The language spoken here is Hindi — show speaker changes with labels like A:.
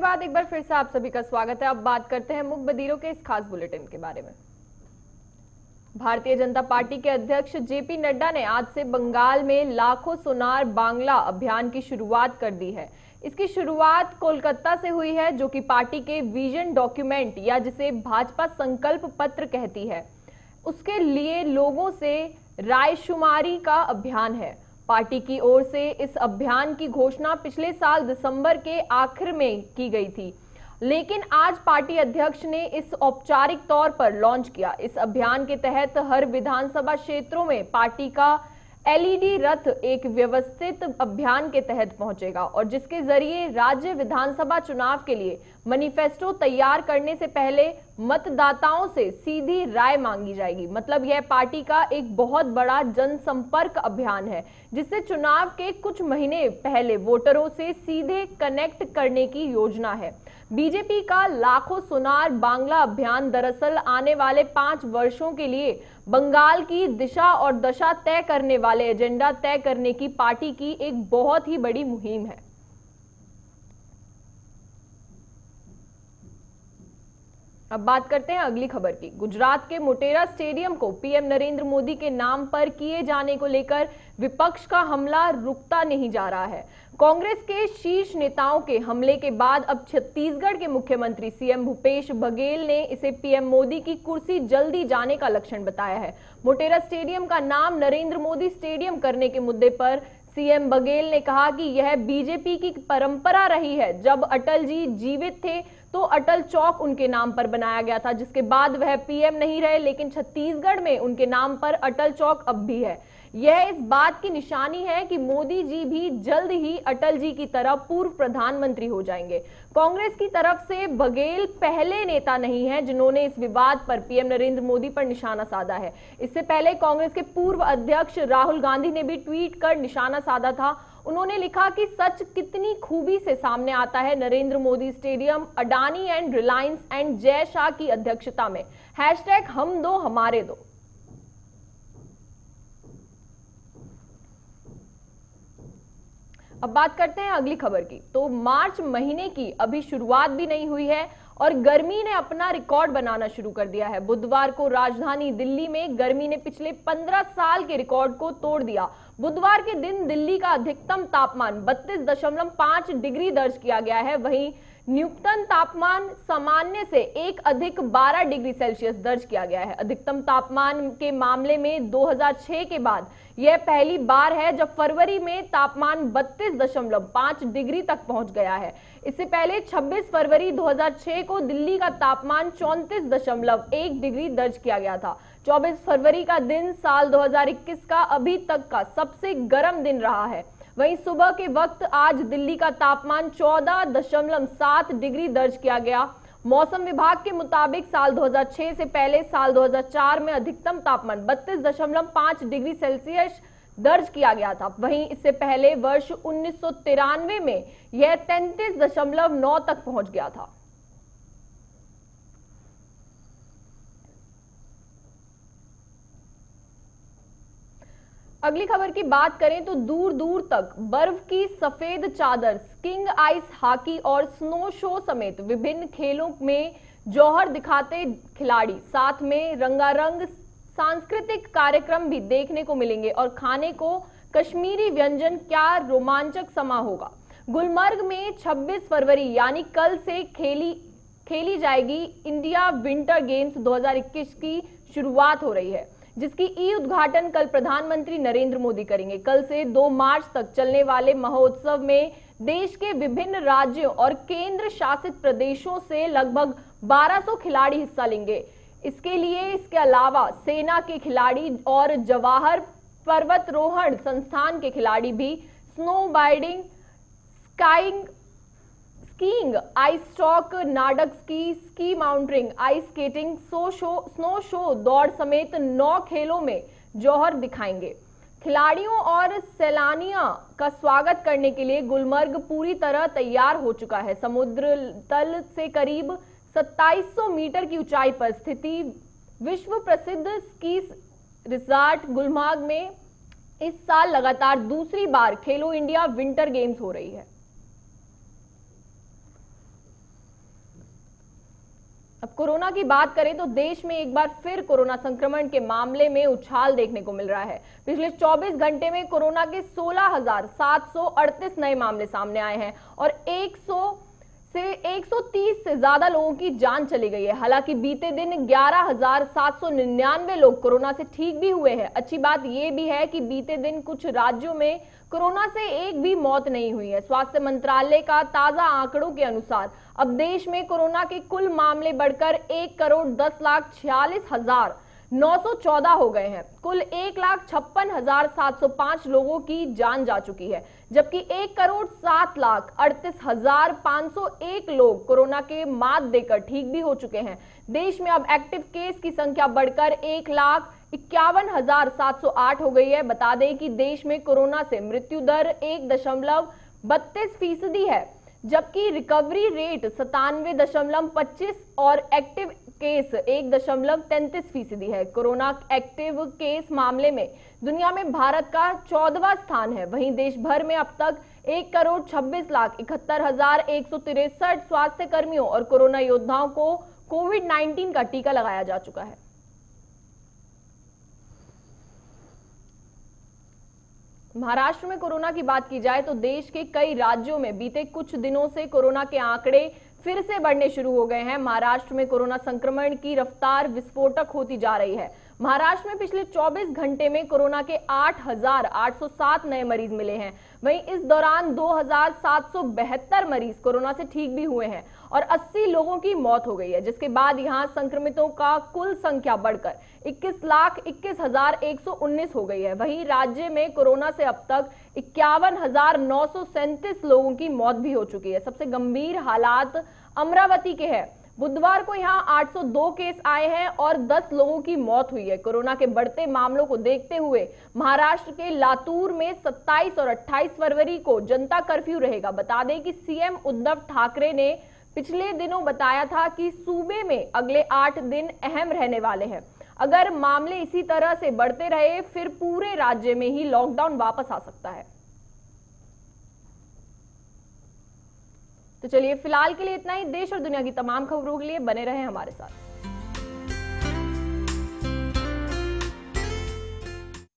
A: बाद एक बार फिर से आप सभी का स्वागत है। अब बात करते हैं मूक बधिरों के इस खास बुलेटिन के बारे में। भारतीय जनता पार्टी के अध्यक्ष जेपी नड्डा ने आज से बंगाल में लाखों सुनार बांग्ला अभियान की शुरुआत कर दी है। इसकी शुरुआत कोलकाता से हुई है, जो कि पार्टी के विजन डॉक्यूमेंट या जिसे भाजपा संकल्प पत्र कहती है, उसके लिए लोगों से रायशुमारी का अभियान है। पार्टी की ओर से इस अभियान की घोषणा पिछले साल दिसंबर के आखिर में की गई थी, लेकिन आज पार्टी अध्यक्ष ने इस औपचारिक तौर पर लॉन्च किया। इस अभियान के तहत हर विधानसभा क्षेत्रों में पार्टी का एलईडी रथ एक व्यवस्थित अभियान के तहत पहुंचेगा और जिसके जरिए राज्य विधानसभा चुनाव के लिए मैनिफेस्टो तैयार करने से पहले मतदाताओं से सीधी राय मांगी जाएगी। मतलब यह पार्टी का एक बहुत बड़ा जनसंपर्क अभियान है, जिससे चुनाव के कुछ महीने पहले वोटरों से सीधे कनेक्ट करने की योजना है। बीजेपी का लाखों सुनार बांग्ला अभियान दरअसल आने वाले 5 वर्षों के लिए बंगाल की दिशा और दशा तय करने वाले एजेंडा तय करने की पार्टी की एक बहुत ही बड़ी मुहिम है। अब बात करते हैं अगली खबर की। गुजरात के मोटेरा स्टेडियम को पीएम नरेंद्र मोदी के नाम पर किए जाने को लेकर विपक्ष का हमला रुकता नहीं जा रहा है। कांग्रेस के शीर्ष नेताओं के हमले के बाद अब छत्तीसगढ़ के मुख्यमंत्री सीएम भूपेश बघेल ने इसे पीएम मोदी की कुर्सी जल्दी जाने का लक्षण बताया है। मोटेरा स्टेडियम का नाम नरेंद्र मोदी स्टेडियम करने के मुद्दे पर सीएम बघेल ने कहा कि यह बीजेपी की परंपरा रही है। जब अटल जी जीवित थे तो अटल चौक उनके नाम पर बनाया गया था, जिसके बाद वह पीएम नहीं रहे, लेकिन छत्तीसगढ़ में उनके नाम पर अटल चौक अब भी है। यह इस बात की निशानी है कि मोदी जी भी जल्द ही अटल जी की तरह पूर्व प्रधानमंत्री हो जाएंगे। कांग्रेस की तरफ से बघेल पहले नेता नहीं है जिन्होंने इस विवाद पर पीएम नरेंद्र मोदी पर निशाना साधा है। इससे पहले कांग्रेस के पूर्व अध्यक्ष राहुल गांधी ने भी ट्वीट कर निशाना साधा था। उन्होंने लिखा कि सच कितनी खूबी से सामने आता है। Narendra Modi stadium Adani and Reliance and Jay Shah की अध्यक्षता में, #हम दो हमारे दो। अब बात करते हैं अगली खबर की। तो मार्च महीने की अभी शुरुआत भी नहीं हुई है और गर्मी ने अपना रिकॉर्ड बनाना शुरू कर दिया है। बुधवार को राजधानी दिल्ली में गर्मी ने पिछले 15 साल के रिकॉर्ड को तोड़ दिया। बुधवार के दिन दिल्ली का अधिकतम तापमान 32.5 डिग्री दर्ज किया गया है। वहीं न्यूनतम तापमान सामान्य से एक अधिक 12 डिग्री सेल्सियस दर्ज किया गया है। अधिकतम तापमान के मामले में 2006 के बाद यह पहली बार है जब फरवरी में तापमान 32.5 डिग्री तक पहुंच गया है। इससे पहले 26 फरवरी 2006 को दिल्ली का तापमान 34.1 डिग्री दर्ज किया गया था। 24 फरवरी का दिन साल 2021 का अभी तक का सबसे गर्म दिन रहा है। वहीं सुबह के वक्त आज दिल्ली का तापमान 14.7 डिग्री दर्ज किया गया। मौसम विभाग के मुताबिक साल 2006 से पहले साल 2004 में अधिकतम तापमान 32.5 डिग्री सेल्सियस दर्ज किया गया था। वहीं इससे पहले वर्ष 1993 में यह 33.9 तक पहुंच गया था। अगली खबर की बात करें तो दूर दूर तक बर्फ की सफेद चादर, स्कीइंग, आइस हॉकी और स्नो शो समेत विभिन्न खेलों में जौहर दिखाते खिलाड़ी, साथ में रंगारंग सांस्कृतिक कार्यक्रम भी देखने को मिलेंगे और खाने को कश्मीरी व्यंजन, क्या रोमांचक समा होगा। गुलमर्ग में 26 फरवरी यानी कल से खेली जाएगी इंडिया विंटर गेम्स 2021 की शुरुआत हो रही है, जिसकी ई उद्घाटन कल प्रधानमंत्री नरेंद्र मोदी करेंगे। कल से 2 मार्च तक चलने वाले महोत्सव में देश के विभिन्न राज्यों और केंद्र शासित प्रदेशों से लगभग 1200 खिलाड़ी हिस्सा लेंगे। इसके अलावा सेना के खिलाड़ी और जवाहर पर्वतारोहण संस्थान के खिलाड़ी भी स्नो बाइडिंग, skiing, ice stock, nordic ski, ski mountaineering, ice skating, snowshoe, दौड़ समेत 9 खेलों में जौहर दिखाएंगे। खिलाड़ियों और सैलानियों का स्वागत करने के लिए गुलमर्ग पूरी तरह तैयार हो चुका है। समुद्र तल से करीब 2700 मीटर की ऊंचाई पर स्थिति विश्व प्रसिद्ध स्की रिजॉर्ट गुलमर्ग में इस साल लगातार दूसरी बार खेलो इंडिया विंटर गेम्स हो रही है। अब कोरोना की बात करें तो देश में एक बार फिर कोरोना संक्रमण के मामले में उछाल देखने को मिल रहा है। पिछले 24 घंटे में कोरोना के 16,738 नए मामले सामने आए हैं और 130 से ज्यादा लोगों की जान चली गई है। हालांकि बीते दिन 11,799 लोग कोरोना से ठीक भी हुए हैं। अच्छी बात यह भी है कि बीते दिन कुछ राज्यों में कोरोना से एक भी मौत नहीं हुई है। स्वास्थ्य मंत्रालय का ताजा आंकड़ों के अनुसार अब देश में कोरोना के कुल मामले बढ़कर 1,10,46,914 हो गए हैं। कुल 1,56,705 लोगों की जान जा चुकी है, जबकि 1,07,38,501 लोग कोरोना के मात देकर ठीक भी हो चुके हैं। देश में अब एक्टिव केस की संख्या बढ़कर 1,51,708 हो गई है। बता दें कि देश में कोरोना से मृत्यु दर 1.32% है, जबकि रिकवरी रेट 97.25 और एक्टिव केस 1.33% है। कोरोना एक्टिव केस मामले में दुनिया में भारत का 14वां स्थान है। वहीं देश भर में अब तक 1,26,71,163 स्वास्थ्य कर्मियों और कोरोना योद्धाओं को कोविड-19 का टीका लगाया जा चुका है। महाराष्ट्र में कोरोना की बात की जाए तो देश के कई राज्यों में बीते कुछ दिनों से कोरोना के आंकड़े फिर से बढ़ने शुरू हो गए हैं। महाराष्ट्र में कोरोना संक्रमण की रफ्तार विस्फोटक होती जा रही है। महाराष्ट्र में पिछले 24 घंटे में कोरोना के 8,807 नए मरीज मिले हैं। वहीं इस दौरान 2,772 मरीज कोरोना से ठीक भी हुए हैं और 80 लोगों की मौत हो गई है, जिसके बाद यहां संक्रमितों का कुल संख्या बढ़कर 21,21,119 हो गई है। वहीं राज्य में कोरोना से अब तक 51,937 लोगों की मौत भी हो चुकी है। सबसे गंभीर हालात अमरावती के हैं। बुधवार को यहां 802 केस आए हैं और 10 लोगों की मौत हुई है। कोरोना के बढ़ते मामलों को देखते हुए महाराष्ट्र के लातूर में 27 और 28 फरवरी को जनता कर्फ्यू रहेगा। बता दें कि सीएम उद्धव ठाकरे ने पिछले दिनों बताया था कि सूबे में अगले 8 दिन अहम रहने वाले हैं। अगर मामले इसी तरह से बढ़ते रहे फिर पूरे राज्य में ही लॉकडाउन वापस आ सकता है। तो चलिए फिलहाल के लिए इतना ही। देश और दुनिया की तमाम खबरों के लिए बने रहें हमारे साथ।